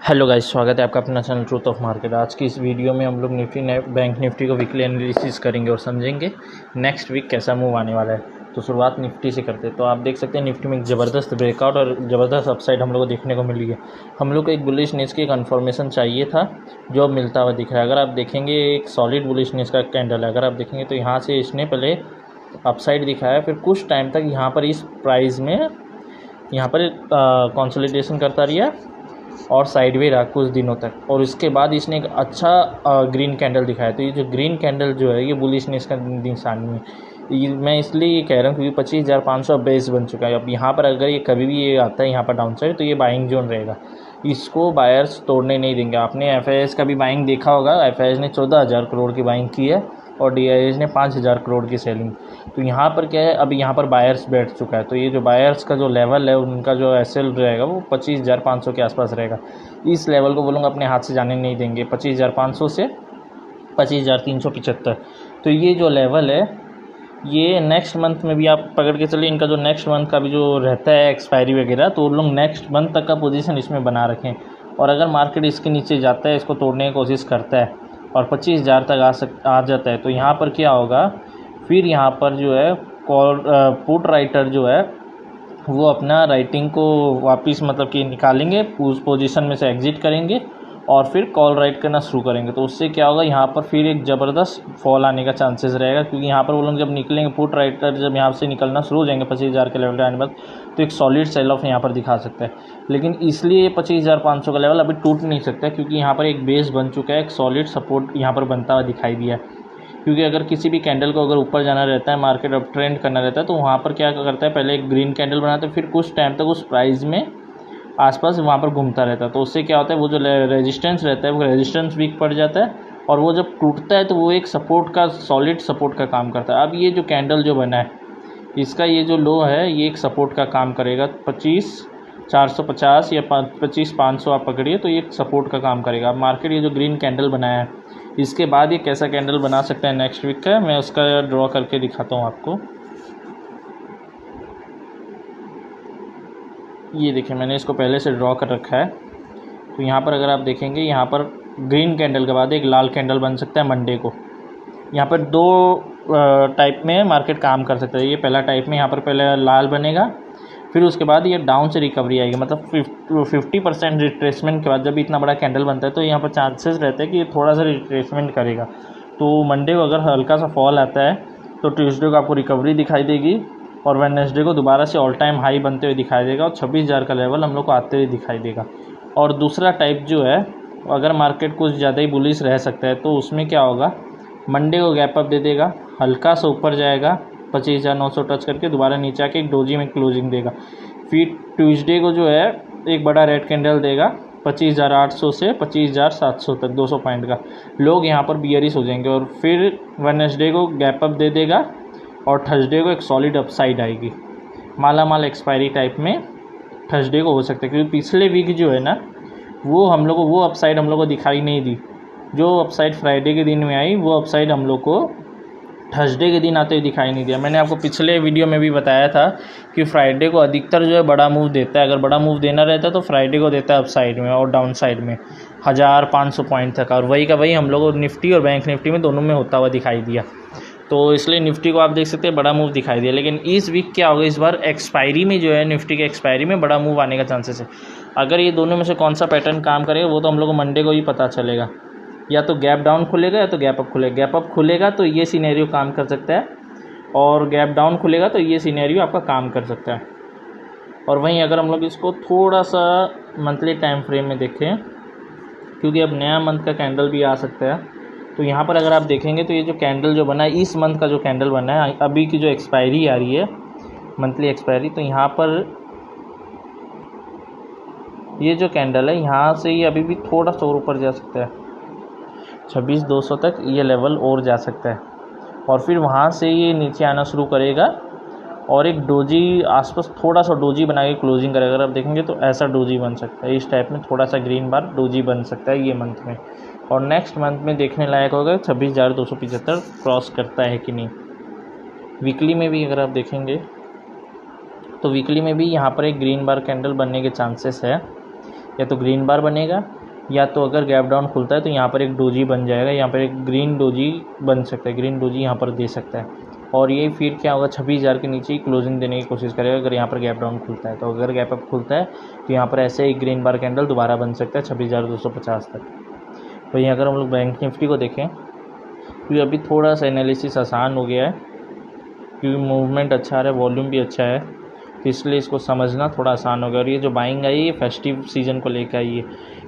Hello guys, स्वागत है आपका अपना चैनल ट्रूथ ऑफ मार्केट। आज की इस वीडियो में हम लोग बैंक निफ्टी को वीकली एनालिसिस करेंगे और समझेंगे नेक्स्ट वीक कैसा मूव आने वाला है। तो शुरुआत निफ्टी से करते हैं। तो आप देख सकते हैं निफ्टी में एक ज़बरदस्त ब्रेकआउट और ज़बरदस्त अपसाइड हम लोग को देखने को मिली है। हम लोग को एक बुलिशनेस की कन्फर्मेशन चाहिए था जो अब मिलता हुआ दिख रहा है। अगर आप देखेंगे एक सॉलिड बुलिशनेस का कैंडल है। अगर आप देखेंगे तो यहाँ से इसने पहले अपसाइड दिखाया, फिर कुछ टाइम तक यहाँ पर इस प्राइस में यहाँ पर कंसोलिडेशन करता रहा और साइडवे रहा कुछ दिनों तक, और उसके बाद इसने एक अच्छा ग्रीन कैंडल दिखाया। तो ये जो ग्रीन कैंडल जो है ये बुलिशनेस का निशानी है। मैं इसलिए कह रहा हूँ क्योंकि 25,500 बेस बन चुका है। अब यहाँ पर अगर ये कभी भी ये आता है यहाँ पर डाउन साइड तो ये बाइंग जोन रहेगा, इसको बायर्स तोड़ने नहीं देंगे। आपने एफआईएस का भी बाइंग देखा होगा, एफआईएस ने 14,000 करोड़ की बाइंग की है और डीआईएस ने 5,000 करोड़ की सेलिंग। तो यहाँ पर क्या है, अभी यहाँ पर बायर्स बैठ चुका है। तो ये जो बायर्स का जो लेवल है उनका जो एसएल रहेगा वो 25,500 के आसपास रहेगा। इस लेवल को वो लोग अपने हाथ से जाने नहीं देंगे, 25,500 से 25,375। तो ये जो लेवल है ये नेक्स्ट मंथ में भी आप पकड़ के चलिए। इनका जो नेक्स्ट मंथ का भी जो रहता है एक्सपायरी वगैरह, तो वो लोग नेक्स्ट मंथ तक का पोजीशन इसमें बना रखें। और अगर मार्केट इसके नीचे जाता है, इसको तोड़ने की कोशिश करता है और 25,000 तक आ जाता है, तो यहाँ पर क्या होगा, फिर यहाँ पर जो है पुट राइटर जो है वो अपना राइटिंग को वापस मतलब कि निकालेंगे, उस पोजीशन में से एग्जिट करेंगे और फिर कॉल राइट करना शुरू करेंगे। तो उससे क्या होगा, यहाँ पर फिर एक ज़बरदस्त फॉल आने का चांसेस रहेगा, क्योंकि यहाँ पर वो लोग जब निकलेंगे, पुट राइटर जब यहाँ से निकलना शुरू हो जाएंगे 25,000 के लेवल पे आने बाद, तो एक सॉलिड सेल ऑफ यहाँ पर दिखा सकता है। लेकिन इसलिए 25,500 का लेवल अभी टूट नहीं सकता, क्योंकि यहाँ पर एक बेस बन चुका है, एक सॉलिड सपोर्ट यहाँ पर बनता हुआ दिखाई दिया है। क्योंकि अगर किसी भी कैंडल को अगर ऊपर जाना रहता है, मार्केट अप ट्रेंड करना रहता है, तो वहाँ पर क्या करता है, पहले एक ग्रीन कैंडल बनाता है, फिर कुछ टाइम तक उस प्राइस में आसपास वहाँ पर घूमता रहता है। तो उससे क्या होता है, वो जो रेजिस्टेंस रहता है वो रेजिस्टेंस वीक पड़ जाता है, और वो जब टूटता है तो वो एक सपोर्ट का, सॉलिड सपोर्ट का काम करता है। अब ये जो कैंडल जो बना है इसका ये जो लो है ये एक सपोर्ट का काम करेगा। 25,450 या 25,500 आप पकड़िए, तो ये एक सपोर्ट का काम करेगा। अब मार्केट ये जो ग्रीन कैंडल बनाया है इसके बाद ये कैसा कैंडल बना सकता है नेक्स्ट वीक का, मैं उसका ड्रॉ करके दिखाता हूँ आपको। ये देखिए, मैंने इसको पहले से ड्रॉ कर रखा है। तो यहाँ पर अगर आप देखेंगे, यहाँ पर ग्रीन कैंडल के बाद एक लाल कैंडल बन सकता है मंडे को। यहाँ पर दो टाइप में मार्केट काम कर सकता है। ये पहला टाइप में यहाँ पर पहले लाल बनेगा, फिर उसके बाद ये डाउन से रिकवरी आएगी। मतलब 50% रिट्रेसमेंट के बाद जब इतना बड़ा कैंडल बनता है तो यहाँ पर चांसेस रहते हैं कि ये थोड़ा सा रिट्रेसमेंट करेगा। तो मंडे को अगर हल्का सा फॉल आता है तो ट्यूसडे को आपको रिकवरी दिखाई देगी, और वेडनेसडे को दोबारा से ऑल टाइम हाई बनते हुए दिखाई देगा, और 26,000 का लेवल हम लोग को आते हुए दिखाई देगा। और दूसरा टाइप जो है, अगर मार्केट कुछ ज़्यादा ही बुलिश रह सकता है तो उसमें क्या होगा, मंडे को गैप अप दे देगा, हल्का सा ऊपर जाएगा 25,900 टच करके, दोबारा नीचे आके एक डोजी में क्लोजिंग देगा। फिर ट्यूसडे को जो है एक बड़ा रेड कैंडल देगा 25,800 से 25,700 तक, 200 पॉइंट का। लोग यहाँ पर बियरिश हो जाएंगे, और फिर वेडनेसडे को गैप अप दे देगा और थर्सडे को एक सॉलिड अपसाइड आएगी। माला माल एक्सपायरी टाइप में थर्सडे को हो सकता है, क्योंकि पिछले वीक जो है ना वो हम लोग को वो अपसाइड हम लोग को दिखाई नहीं दी। जो अपसाइड फ्राइडे के दिन में आई वो अपसाइड हम लोग को थर्सडे के दिन आते हुए दिखाई नहीं दिया। मैंने आपको पिछले वीडियो में भी बताया था कि फ्राइडे को अधिकतर जो है बड़ा मूव देता है। अगर बड़ा मूव देना रहता है तो फ्राइडे को देता है अपसाइड में और डाउन साइड में 1,500 पॉइंट तक, और वही का वही हम लोग को निफ्टी और बैंक निफ्टी में दोनों में होता हुआ दिखाई दिया। तो इसलिए निफ्टी को आप देख सकते हैं बड़ा मूव दिखाई दिया। लेकिन इस वीक क्या होगा, इस बार एक्सपायरी में जो है निफ्टी के एक्सपायरी में बड़ा मूव आने का चांसेस है। अगर ये दोनों में से कौन सा पैटर्न काम करेगा वो तो हम लोग को मंडे को ही पता चलेगा। या तो गैप डाउन खुलेगा या तो गैप अप खुलेगा। गैप अप खुलेगा तो ये सिनेरियो काम कर सकता है, और गैप डाउन खुलेगा तो ये सिनेरियो आपका काम कर सकता है। और वहीं अगर हम लोग इसको थोड़ा सा मंथली टाइम फ्रेम में देखें, क्योंकि अब नया मंथ का कैंडल भी आ सकता है, तो यहाँ पर अगर आप देखेंगे तो ये जो कैंडल जो बना है, इस मंथ का जो कैंडल बना है, अभी की जो एक्सपायरी आ रही है मंथली एक्सपायरी, तो यहाँ पर ये जो कैंडल है यहाँ से ये अभी भी थोड़ा सा और ऊपर जा सकता है, 26,200 तक ये लेवल और जा सकता है, और फिर वहाँ से ये नीचे आना शुरू करेगा और एक डोजी आसपास थोड़ा सा डोजी बना के क्लोजिंग करेगा। अगर आप देखेंगे तो ऐसा डोजी बन सकता है, इस टाइप में थोड़ा सा ग्रीन बार डोजी बन सकता है ये मंथ में। और नेक्स्ट मंथ में देखने लायक होगा 26,275 क्रॉस करता है कि नहीं। वीकली में भी अगर आप देखेंगे तो वीकली में भी यहाँ पर एक ग्रीन बार कैंडल बनने के चांसेस है। या तो ग्रीन बार बनेगा, या तो अगर गैप डाउन खुलता है तो यहाँ पर एक डोजी बन जाएगा, यहाँ पर एक ग्रीन डोजी बन सकता है, ग्रीन डोजी यहाँ पर दे सकता है। और ये फिर क्या होगा, 26,000 के नीचे ही क्लोजिंग देने की कोशिश करेगा अगर यहाँ पर गैप डाउन खुलता है। तो अगर गैप अप खुलता है तो यहाँ पर ऐसे एक ग्रीन बार कैंडल दोबारा बन सकता है 26,250 तक। वहीं अगर हम लोग बैंक निफ्टी को देखें, क्योंकि अभी थोड़ा सा एनालिसिस आसान हो गया है, क्योंकि मूवमेंट अच्छा आ रहा है, वॉल्यूम भी अच्छा है, तो इसलिए इसको समझना थोड़ा आसान हो गया। और ये जो बाइंग आई है फेस्टिव सीज़न को लेकर आई है,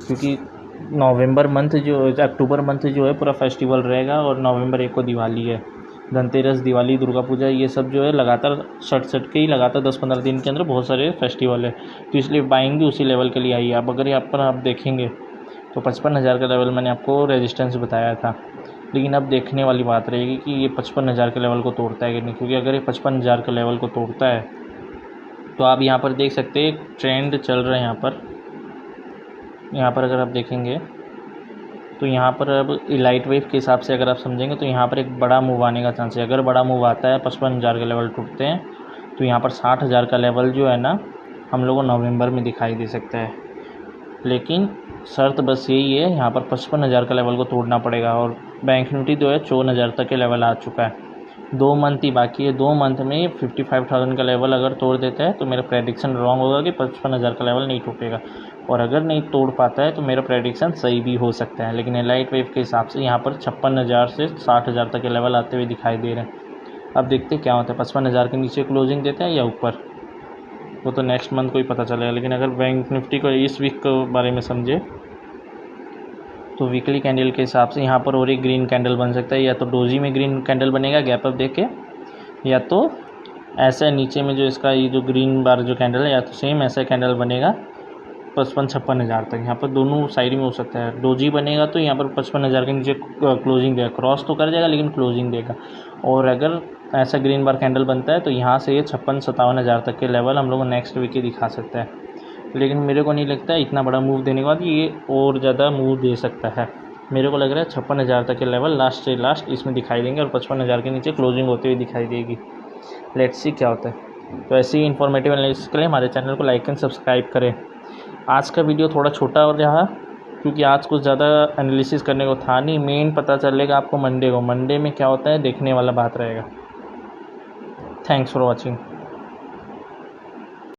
क्योंकि नवंबर मंथ अक्टूबर मंथ जो है पूरा फेस्टिवल रहेगा, और नवंबर 1 को दिवाली है, धनतेरस, दिवाली, दुर्गा पूजा, ये सब जो है लगातार सट के ही लगातार 10-15 दिन के अंदर बहुत सारे फेस्टिवल है, तो इसलिए बाइंग भी उसी लेवल के लिए आई है। अब अगर यहाँ पर आप देखेंगे तो 55,000 का लेवल मैंने आपको रेजिस्टेंस बताया था, लेकिन अब देखने वाली बात रहेगी कि ये 55,000 के लेवल को तोड़ता है कि नहीं, क्योंकि अगर ये 55,000 के लेवल को तोड़ता है तो आप यहाँ पर देख सकते हैं ट्रेंड चल रहा है। यहाँ पर अगर आप देखेंगे तो यहाँ पर अब लाइट वेव के हिसाब से अगर आप समझेंगे तो यहाँ पर एक बड़ा मूव आने का चांस है। अगर बड़ा मूव आता है, 55,000 के लेवल टूटते हैं, तो यहाँ पर 60,000 का लेवल जो है ना हम लोगों को नवंबर में दिखाई दे सकता है। लेकिन शर्त बस यही है, यहाँ पर 55,000 का लेवल को तोड़ना पड़ेगा। और बैंक निफ्टी जो है 54,000 तक के लेवल आ चुका है, 2 मंथ ही बाकी है। 2 मंथ में 55,000 का लेवल अगर तोड़ देता है तो मेरा प्रेडिक्शन रॉन्ग होगा कि 55,000 का लेवल नहीं टूटेगा, और अगर नहीं तोड़ पाता है तो मेरा प्रेडिक्शन सही भी हो सकता है। लेकिन लाइट वेव के हिसाब से यहाँ पर 56,000 से 60,000 तक के लेवल आते हुए दिखाई दे रहे हैं। अब देखते क्या होता है, 55,000 के नीचे क्लोजिंग देते हैं या ऊपर, वो तो नेक्स्ट मंथ को ही पता चलेगा। लेकिन अगर बैंक निफ्टी को इस वीक के बारे में समझे तो वीकली कैंडल के हिसाब से यहाँ पर और एक ग्रीन कैंडल बन सकता है, या तो डोजी में ग्रीन कैंडल बनेगा गैप अप देके, या तो ऐसा नीचे में जो इसका ये जो ग्रीन बार जो कैंडल है, या तो सेम ऐसा कैंडल बनेगा 55-56,000 तक। यहाँ पर दोनों साइड में हो सकता है। डोजी बनेगा तो यहाँ पर 55,000 के नीचे क्लोजिंग देगा, क्रॉस तो कर जाएगा लेकिन क्लोजिंग देगा। और अगर ऐसा ग्रीन बार कैंडल बनता है तो यहाँ से ये 56-57,000 तक के लेवल हम लोग को नेक्स्ट वीक ही दिखा सकता है। लेकिन मेरे को नहीं लगता है इतना बड़ा मूव देने के बाद ये और ज़्यादा मूव दे सकता है। मेरे को लग रहा है 56,000 तक के लेवल लास्ट से लास्ट इसमें दिखाई देंगे, और 55,000 के नीचे क्लोजिंग होते हुए दिखाई देगी। लेट्स सी क्या होता है। तो ऐसी ही इन्फॉर्मेटिव एनालिसिस के लिए हमारे चैनल को लाइक एंड सब्सक्राइब करें। आज का वीडियो थोड़ा छोटा हो रहा, क्योंकि आज कुछ ज़्यादा एनालिसिस करने को था नहीं। मेन पता चलेगा आपको मंडे को, मंडे में क्या होता है देखने वाला बात रहेगा। Thanks for watching.